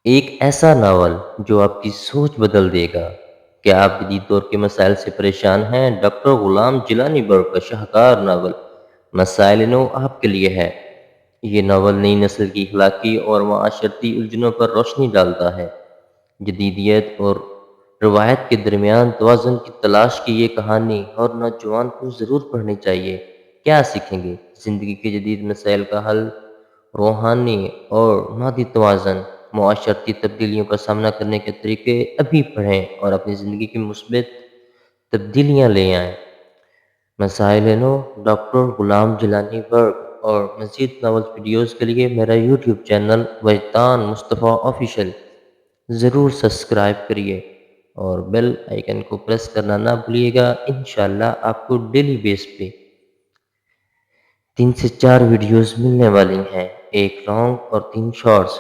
एक ऐसा नावल जो आपकी सोच बदल देगा। क्या आप जदीद दौर के मसाइल से परेशान हैं? डॉक्टर ग़ुलाम जिलानी बर्ड का शाहकार नावल मसाइल नो आपके लिए है। ये नावल नई नस्ल की अखलाकी और माशरती उलझनों पर रोशनी डालता है। जदीदियत और रवायत के दरमियान तवाज़ुन की तलाश की ये कहानी हर नौजवान को ज़रूर पढ़नी चाहिए। क्या सीखेंगे? ज़िंदगी के जदीद मसाइल का हल, रूहानी और मादी तवाज़ुन, मुआशरती तब्दीलियों का सामना करने के तरीके अभी पढ़ें और अपनी ज़िंदगी की मुस्बित तब्दीलियाँ ले आएँ। मसाइल नो डॉक्टर ग़ुलाम जिलानी वर्क और मज़ीद नावल वीडियोज़ के लिए मेरा यूट्यूब चैनल वजदान मुस्तफ़ा ऑफ़िशियल ज़रूर सब्सक्राइब करिए और बेल आइकन को प्रेस करना ना भूलिएगा। इंशाअल्लाह आपको डेली बेस पे 3 से 4 वीडियोज़ मिलने वाली हैं, 1 लॉन्ग और 3 शॉर्ट्स।